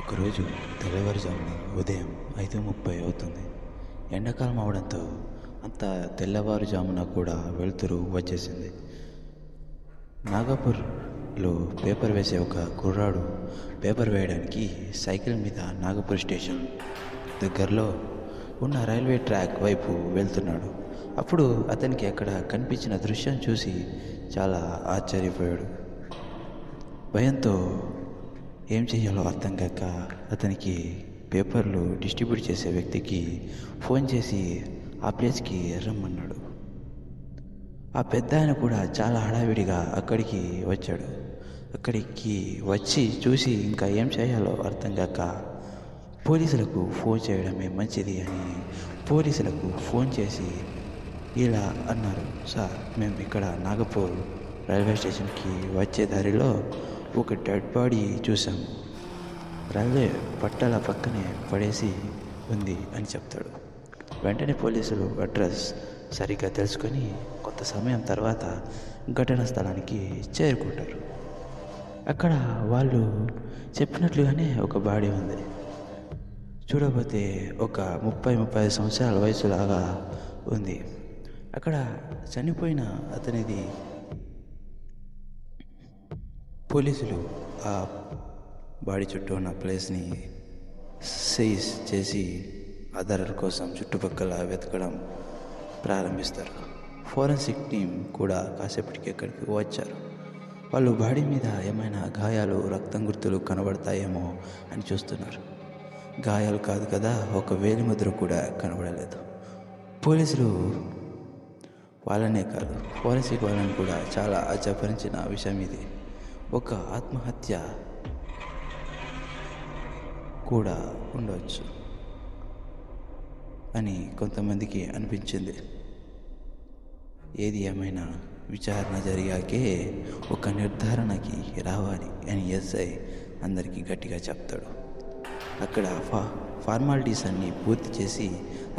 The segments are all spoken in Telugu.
ఒకరోజు తెల్లవారుజామున ఉదయం 5:30 అవుతుంది. ఎండాకాలం అవడంతో అంత తెల్లవారుజామున కూడా వెలుతురు వచ్చేసింది. నాగపూర్లో పేపర్ వేసే ఒక కుర్రాడు పేపర్ వేయడానికి సైకిల్ మీద నాగపూర్ స్టేషన్ దగ్గరలో ఉన్న రైల్వే ట్రాక్ వైపు వెళ్తున్నాడు. అప్పుడు అతనికి అక్కడ కనిపించిన దృశ్యం చూసి చాలా ఆశ్చర్యపోయాడు. భయంతో ఏం చేయాలో అర్థం కాక అతనికి పేపర్లు డిస్ట్రిబ్యూట్ చేసే వ్యక్తికి ఫోన్ చేసి ఆ ప్లేస్కి రమ్మన్నాడు. ఆ పెద్ద ఆయన కూడా చాలా హడావిడిగా అక్కడికి వచ్చాడు. అక్కడికి వచ్చి చూసి ఇంకా ఏం చేయాలో అర్థం కాక పోలీసులకు ఫోన్ చేయడమే మంచిది అని పోలీసులకు ఫోన్ చేసి ఇలా అన్నారు, సార్, మేము ఇక్కడ నాగపూర్ రైల్వే స్టేషన్కి వచ్చే దారిలో ఒక డెడ్ బాడీ చూసాము. రైల్వే పట్టాల పక్కనే పడేసి ఉంది అని చెప్తాడు. వెంటనే పోలీసులు అడ్రస్ సరిగ్గా తెలుసుకొని కొంత సమయం తర్వాత ఘటనా స్థలానికి చేరుకుంటారు. అక్కడ వాళ్ళు చెప్పినట్లుగానే ఒక బాడీ ఉంది. చూడబోతే ఒక 30-35 సంవత్సరాల వయసులాగా ఉంది. అక్కడ చనిపోయిన అతనిది పోలీసులు ఆ బాడీ చుట్టూ ఉన్న ప్లేస్ని సీజ్ చేసి ఆధారాల కోసం చుట్టుపక్కల వెతకడం ప్రారంభిస్తారు. ఫోరెన్సిక్ టీం కూడా కాసేపటికి అక్కడికి వచ్చారు. వాళ్ళు బాడీ మీద ఏమైనా గాయాలు, రక్తం గుర్తులు కనబడతాయేమో అని చూస్తున్నారు. గాయాలు కాదు కదా, ఒక వేలిముద్ర కూడా కనబడలేదు. పోలీసులు వాళ్ళనే కాదు, ఫోరెన్సిక్ వాళ్ళని కూడా చాలా ఆశ్చర్యపరిచిన విషయం ఇది. ఒక ఆత్మహత్య కూడా ఉండవచ్చు అని కొంతమందికి అనిపించింది. ఏది ఏమైనా విచారణ జరిగాకే ఒక నిర్ధారణకి రావాలి అని ఎస్ఐ అందరికీ గట్టిగా చెప్తాడు. అక్కడ ఫార్మాలిటీస్ అన్నీ పూర్తి చేసి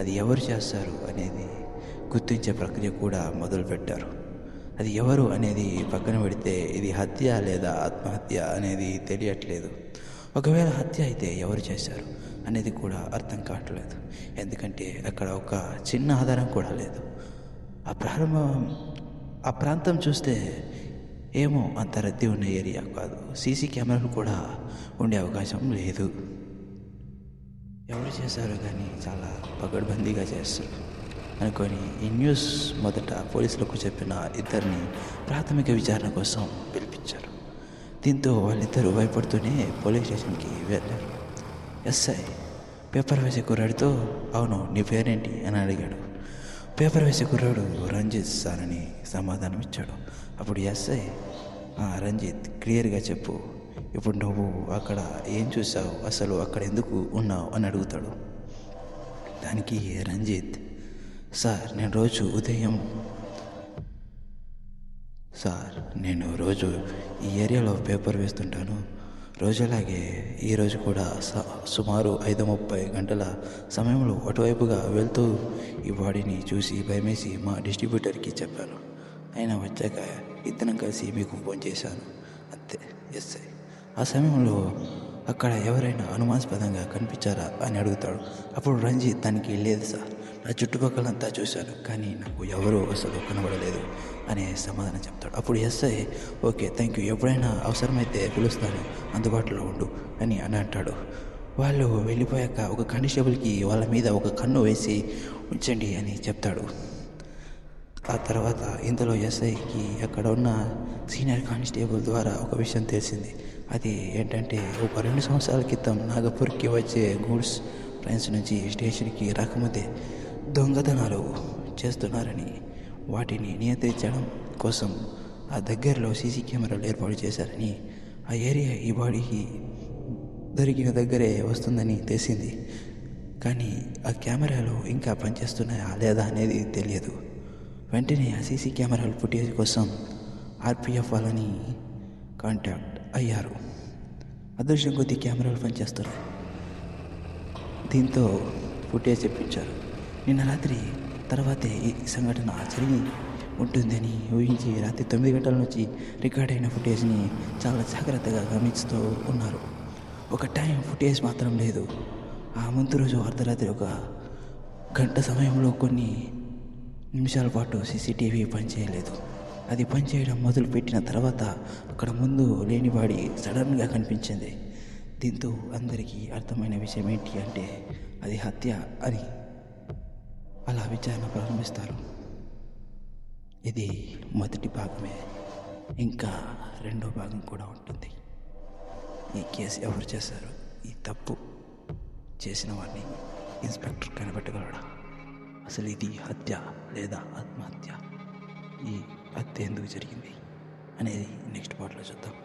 అది ఎవరు చేస్తారు అనేది గుర్తించే ప్రక్రియ కూడా మొదలుపెట్టారు. అది ఎవరు అనేది పక్కన పెడితే ఇది హత్య లేదా ఆత్మహత్య అనేది తెలియట్లేదు. ఒకవేళ హత్య అయితే ఎవరు చేశారు అనేది కూడా అర్థం కావట్లేదు. ఎందుకంటే అక్కడ ఒక చిన్న ఆధారం కూడా లేదు. ఆ ప్రాంతం చూస్తే ఏమో అంత రద్దీ ఉన్న ఏరియా కాదు. సీసీ కెమెరాలు కూడా ఉండే అవకాశం లేదు. ఎవరు చేశారో కానీ చాలా పకడ్బందీగా చేస్తారు అనుకొని ఈ న్యూస్ మొదట పోలీసులకు చెప్పిన ఇద్దరిని ప్రాథమిక విచారణ కోసం పిలిపించారు. దీంతో వాళ్ళిద్దరూ భయపడుతూనే పోలీస్ స్టేషన్కి వెళ్ళారు. ఎస్ఐ పేపర్ వేసే కుర్రాడితో, అవును, నీ పేరేంటి అని అడిగాడు. పేపర్ వేసే కుర్రాడు రంజిత్ సార్ అని సమాధానం ఇచ్చాడు. అప్పుడు ఎస్ఐ, రంజిత్, క్లియర్గా చెప్పు, ఇప్పుడు నువ్వు అక్కడ ఏం చూసావు, అసలు అక్కడ ఎందుకు ఉన్నావు అని అడుగుతాడు. దానికి రంజిత్, సార్, నేను రోజు ఈ ఏరియాలో పేపర్ వేస్తుంటాను. రోజులాగే ఈరోజు కూడా సుమారు 5:30 గంటల సమయంలో అటువైపుగా వెళ్తూ ఈ బాడీని చూసి భయమేసి మా డిస్ట్రిబ్యూటర్కి చెప్పాను. ఆయన వచ్చాక ఇద్దరం కలిసి మీకు ఫోన్ చేశాను, అంతే. ఎస్ఐ, ఆ సమయంలో అక్కడ ఎవరైనా అనుమానాస్పదంగా కనిపించారా అని అడుగుతాడు. అప్పుడు రంజిత్, దానికి లేదు సార్, నా చుట్టుపక్కలంతా చూశాను కానీ నాకు ఎవరూ అసలు కనబడలేదు అనే సమాధానం చెప్తాడు. అప్పుడు ఎస్ఐ, ఓకే, థ్యాంక్ యూ, ఎప్పుడైనా అవసరమైతే పిలుస్తాను, అందుబాటులో ఉండు అని అంటాడు. వాళ్ళు వెళ్ళిపోయాక ఒక కానిస్టేబుల్కి వాళ్ళ మీద ఒక కన్ను వేసి ఉంచండి అని చెప్తాడు. ఆ తర్వాత ఇంతలో ఎస్ఐకి అక్కడ ఉన్న సీనియర్ కానిస్టేబుల్ ద్వారా ఒక విషయం తెలిసింది. అది ఏంటంటే, ఒక 2 సంవత్సరాల క్రితం నాగపూర్కి వచ్చే గూడ్స్ ట్రైన్స్ నుంచి స్టేషన్కి రాకముందే దొంగతనాలు చేస్తున్నారని, వాటిని నియంత్రించడం కోసం ఆ దగ్గరలో సీసీ కెమెరాలు ఏర్పాటు చేశారని, ఆ ఏరియా ఈ బాడీకి దొరికిన దగ్గరే వస్తుందని తెలిసింది. కానీ ఆ కెమెరాలు ఇంకా పనిచేస్తున్నాయా లేదా అనేది తెలియదు. వెంటనే ఆ సీసీ కెమెరాల ఫుటేజ్ కోసం ఆర్పిఎఫ్ వాళ్ళని కాంటాక్ట్ అయ్యారు. అదృష్టం కొద్దీ కెమెరాలు పనిచేస్తున్నాయి. దీంతో ఫుటేజ్ తెప్పించారు. నిన్న రాత్రి తర్వాతే ఈ సంఘటన జరిగి ఉంటుందని ఊహించి రాత్రి 9 గంటల నుంచి రికార్డ్ అయిన ఫుటేజ్ని చాలా జాగ్రత్తగా గమనిస్తూ ఉన్నారు. ఒక టైం ఫుటేజ్ మాత్రం లేదు. ఆ ముందు రోజు అర్ధరాత్రి ఒక గంట సమయంలో కొన్ని నిమిషాల పాటు సీసీటీవీ పనిచేయలేదు. అది పనిచేయడం మొదలుపెట్టిన తర్వాత అక్కడ ముందు లేని బాడీ సడన్గా కనిపించింది. దీంతో అందరికీ అర్థమైన విషయం ఏంటి అంటే అది హత్య అని. అలా విచారణ ప్రారంభిస్తారు. ఇది మొదటి భాగమే. ఇంకా రెండో భాగం కూడా ఉంటుంది. ఈ కేసు ఎవరు చేశారు, ఈ తప్పు చేసిన వారిని ఇన్స్పెక్టర్ కనిపెట్టగలడా? అసలు ఇది హత్య లేదా ఆత్మహత్య? ఈ హత్య ఎందుకు జరిగింది అనేది నెక్స్ట్ పార్ట్లో చూద్దాం.